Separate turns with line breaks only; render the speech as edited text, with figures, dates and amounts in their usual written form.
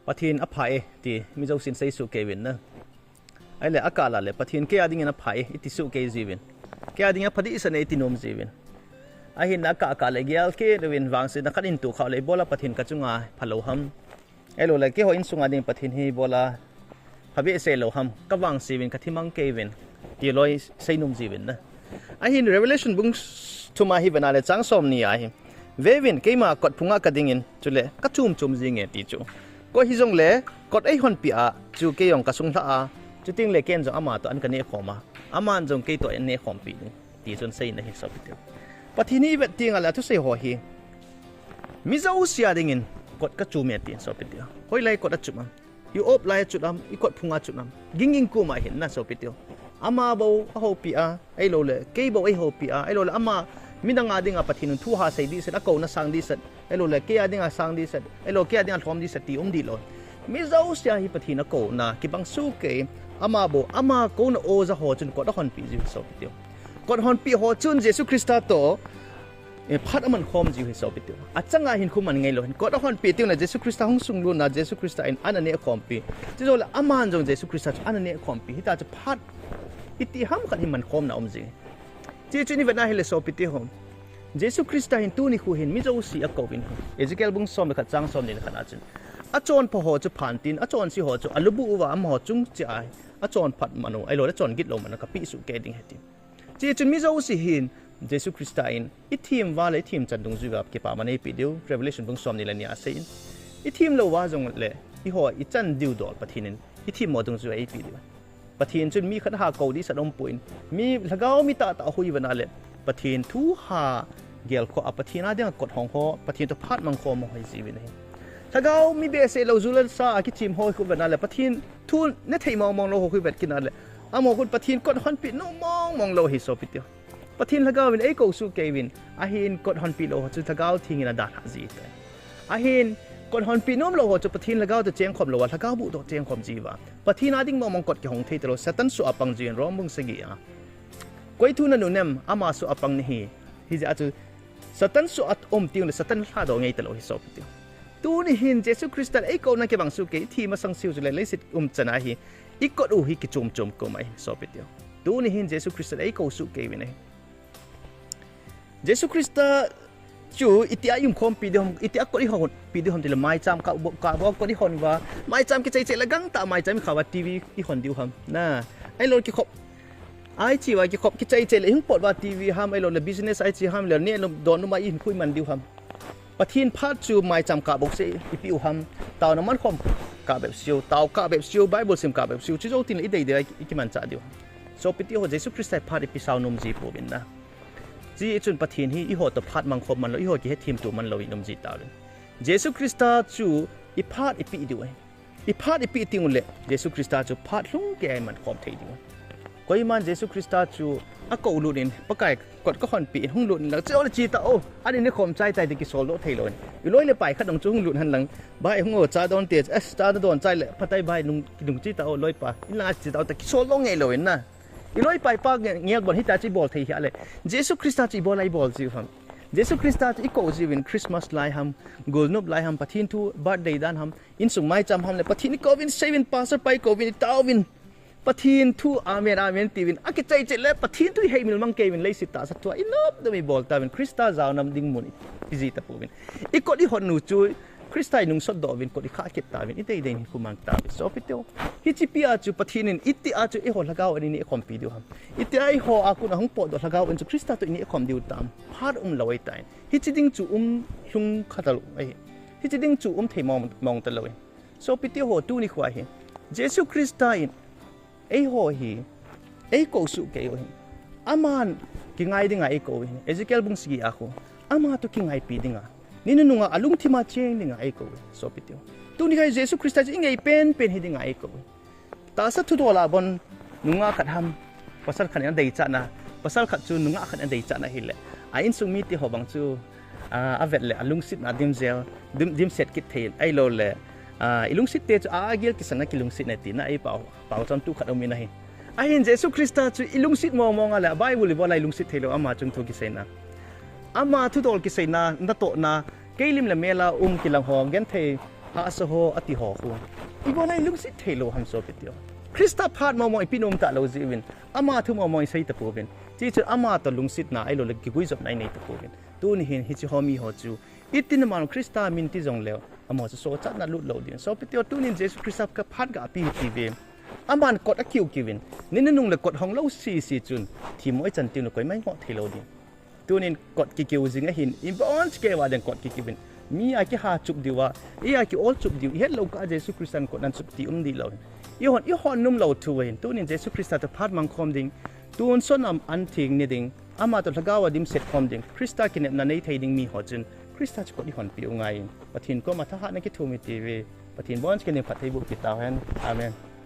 ปะทินอภัยตีมิเจ้าสินใส่สุเกวินนะไอ้เล่อากาศละเล่ปะทินแกดิ้งอภัยอิติสุเกจีวินแกดิ้งอภัยอิสเนตินอมจีวินไอ้หินอากาศเลยเกลเกเรวินวางสินักขันอินตุเขาเลยบอลปะทินกัจจุงาพะโลหัมไอ้โลเลยเกหัวอินสุงาดิ้งปะทินฮีบอลพะเบเซโลหัมกับวางจีวินกัทิมังเกวินตีลอยใส่นมจีวินนะไอ้หิน Revelation บุ้งทุมาฮีเวนาเลจังสอมนี่ไอ้หินเววินเกมากดพุงกระดิ่งจุเล่กัจุ่มจิงเงตีจูก็ฮิจงเล่กดไอ้คนปีอาจูเกยองกระสุงท่าจุดทิ้งเล่เกนจงอามาตัวอันกันเนขอมาอามันจงเกยตัวอันเนขอมปีนึงตีจนเซนในฮิสบิเดียวปะทีนี้เวทีงอะไรทุกเสียหัวฮีมิจะอุเสียดิ่งกดกระจุ่มตีสบิเดียวหอยไล่กดจุ่มยูอบไล่จุดน้ำอีกดพุงจุดน้ำยิงกูมาเห็นนะสบิเดียวอามาบ่เอาปีอาไอ้โลเล่เกยบ่ไอ้หัวปีอาไอ้โลเล่อามามิดังอาดิ้งอาปะทินทุ่งหาใส่ดีเสร็จแล้วก็น่าสังดีเสร็จไอ้โลเล่เกียดิ้งอาสังดีเสร็จไอ้โลเกียดิ้งอาทอมดีเสร็จตีดีโลมิเจ้าเสียฮิปะทินก็น่ะกิบังสู้เกยอามาบ่อามาก็น่ะโอจะหัวจนกดฮอนปีจิสอบเดียวกดฮอนปีหัวจนเยซูคริสต์โตพัดมันคอมจิสอบเดียวอาจังอาหินคุมันไงโลกดฮอนปีเดียวน่ะเยซูคริสต์ห้องสุงลุนน่ะเยซูคริสต์อันนั้นเนี่ยคอมปีที่โลละอามันจงเยซูคริสต์อันนั้นเนี่ยคอมปีที่ตาจะพัดอิติฮัมกันหิมันคอมน่ะจิที่จุนี่เวลาเฮเลสอบเดียวเยซูคริสต์หินตู้นี่คู่หินมิจะอุสีอากวินเอเจเกลบุ้งสอมเบกัดจังสอมนี่ขนาดนั้นอาจารย์พอหัวจะผ่านตินอาจารย์สิหัวจะอลูบุว่าอมหัวจุงใจอาจารย์พัดมันโอไอโลอาจารย์กิดลงมันก็ปีสุเกดิ้งเหติเจ้าจุนมิจะอุสีหินเยซูคริสต์หินอีทีมว่าเลยทีมจันทร์จุกับเก็บปามันในปีเดียว Revelation บุ้งสอมนี่แหละเนี่ยสิอีทีมเราว่าจงเลยอีหัวอีจันดิวดอลปะทีนึงอีทีมหมดจงจุไอปีเดียวปะทีนจุนมีขันหาเกาดีสะดมปุ่นมีแล้วก็มีตาหุยวันนั้นเลยปะทีนทูหาเกี่ยวกับปะทีน่าเดียงกดห้องหัวปะทีนตัวพัดมังคอมหอยจีวินถ้าเขามีเบสเซลเราจุลซาคิดทีมหอยคุยแบบนั้นเลยปะทีนทูเนื้อไทยมองเราคุยแบบกินนั่นเลยอามองคุณปะทีนกดฮอนปีน้องมองเราหิโซปิเดียวปะทีนถ้าเขาเป็นไอ้กูสูเกวินอาหินกดฮอนปีเราจุดถ้าเขาทิ้งin aดาร์จีเตอาหินกดฮอนปีน้องเราจุดปะทีนถ้าเขาจะเจียงคอมเราถ้าเขาบุตรเจียงคอมจีวะปะทีน่าดิ้งมองกดกี่ห้องเทตเราเซตันสุอปังจีนร้องมึงสกีอ่ะก้อยทุนนั่นเนมอามาสุอปังนี่ฮิจะอาจจะสตันสุอัตติวเลยสตันลาดเอาไงตลอดฮิสอบติวตัวนี้หินเยซูคริสต์ไอ้คนนั้นเก็บังสุเกที่มาสังสิวจุเลยเลยสิจะน่าฮิอีกกดูฮิกิจมก็ไม่สอบติวตัวนี้หินเยซูคริสต์ไอ้คนสุเกวินเยซูคริสต์จู่อิติอายุมคอมปีเดียวอิติอากอดิฮอนปีเดียวที่ละไม่จำกับบอกอดิฮอนว่าไม่จำกิจใจละกังแต่ไม่จำข่าวทีวีอีฮอนเดียวครับน่ะไอ้โลกิขบไอ้ชีวะกิขบกิจใจเลยหิ้งปอดว่าทีวีห้ามไอ้โลละบิสเนสไอ้ชีห้ามเลยเนี่ยโดนนุ่มมาอินคุยมันเดียวครับปะทินพัดจู่ไม่จำกับบอกเสียอีปิวครับตาวน้ำมันคอมกับแบบซิวตาวกับแบบซิวไบเบิลซิมกับแบบซิวที่เราทิ้งอีเดียอีกมันจ่าเดียวโซปิติโฮเยซูคริสต์พัดอีพิสาวนุ่มจีปูบินนะจีจุนปะทินฮีอีหัวตพัดมังคมมันแล้วอีหัวกี่ให้ทีมตัวมันเราอีนุ่มจีตาวเลยเยซูคริสต์จู่อีพัดอีปีด้วยอีพัดอีปีติงเลยเยซูคริสต์จู่พัดลุงแกมันคอมเทดีวก็อีมันเยซูคริสต์จู่อากาลุนินปะไก่กดก็คนปีหุ่งลุนแล้วเจ้าจีตาโออันนี้คอมใจใจดิกิโซโลเทลอนอีลอยเลยไปขัดงจูหุ่งลุนหันหลังใบหุ่งโอจ่าโดนเตียจ่าโดนใจเลยพัดไตใบนุ่งจีตาโอลอยไปอีน่าจีตาโอแต่กิโซโลไงเลยนะอีลอยไปปากเงี้ยบนฮิตาจีบอลเทียเลยเยซูคริสต์จีบอลไอบอลจีฟังเยซูคริสต์อีโกจีวินคริสต์มาสไลฮัมกูลนุบไลฮัมปะทินทูบาร์เดย์ดันฮัมอินสุงไม่จำฮัมเลยปะทินโควินเซวินพาสไปโควินตาวินปะทินทูอาเมนตีวินอากิใจเจเลยปะทินทูให้มิลมังเกวินเลยสิตาสัตว์อินนบดมีบอลตาวินคริสต์จาวนำดิ่งมุนพิจิตาปูวินอีกคนที่หอนหนูจุยคริสต์นุ่งสดดอวินคนที่ข้าเก็บตาวินอีเดย์นี่คุมังตาวินโซฟิเตโอฮิจิปิอาจูปะทินินอิติอาจูไอหอละก้าวอันนี้คอมปีเดียวครับอิติไอหออากุนะหงปอดละก้าวอันจูคริสต์ตัวนี้คอมเดียวตามพาดลอยตายฮิจิดิ้งจูหุงขัดลุไอฮิจิดิ้งจูเทมองตลอดโซฟิเตโอตู้นี่ขวายเยซูคริสต์อินไอหอฮีไอโกสุเกยออามันกิงไงดิ้งไอโกยเอเจเกลบุงสกีอาคูอามาตุกิงไอปีดิ้งนี่นุ่งอาลุงที่มาเชงดิ้งไอโกยโซฟิเตโอตัวนี้ใครเยซูคริสต์จะยังไงเป็นให้ดิ้งไอโกยตาสัตว์ตัวละบนนุ่งอาขัดทำภาษาขันยันเดียจันนะภาษาขัดจูนุ่งอาขัดยันเดียจันนะฮิเลไอ้อินสุมีที่หัวบังจูอาเวทเลลุงสิทธิ์นาดิมเซลดิมเซตกิดเทลไอ้โลเลลุงสิทธิ์เตจูอาเกลกิสันนักลุงสิทธิ์เนตินะไอ้เป่าจำตู้ขัดเอามีนะฮิไอ้เห็นเยซูคริสต์จูลุงสิทธิ์มองอะไรไบเบิลบอกอะไรลุงสิทธิ์เทลอามาจงทุกิเซนะอามาทุตอลกิเซนะนัตโตนะเกลิมเลเมลากิลังหอมกันเท อาสโฮอติหอคูอีบอลไอ้ลุงสิเทโลฮัมโซเปติโอคริสต์พาดมามอยพี่นุ่มตะโลจีวินอามาทุมามอยใส่ตะปูวินจีจุอามาตะลุงสินาไอ้โลเล็กกุยจบในตะปูวินตัวนี้เห็นฮิจิฮอมีฮอจูอีตินมันคริสต์มินติจงเลวอามาจะโซจัดนั่นลุดโลดินโซเปติโอตัวนี้เจสุคริสต์กับพาดกับปีทีเวอามันกดอคิวกิวินนี่นุ่งเลยกดห้องเล่าซีจุนทีมไอ้จันติวก็ไม่เหมาะเทโลดินตัวนี้กดกิวจิงไอ้หินอินบอนสเกว่าเดินกดกิวินมีไอ้ที่หาจุดดีว่าไอ้ที่ออลจุดดีเห็นเราก็เจสุคริสต์กดนั่นจุดที่ดีเราอีหอนนุ่มเราทัวร์ตัวนี้เจสุคริสต์จะพาดมังคมดิ่งตัวส่วนอันทิ้งนี่ดิ่งอามาตัวละก้าวดิมเสร็จคมดิ่งคริสต์กินนั่นในไทยดิ่งมีหัวจุนคริสต์จะกดอีหอนปีอุงไงปะทินก็มาท้าหาในกิทูมิตีวีปะทินบอนสกินในผัดไทยบุกิตาเห็นอาเมน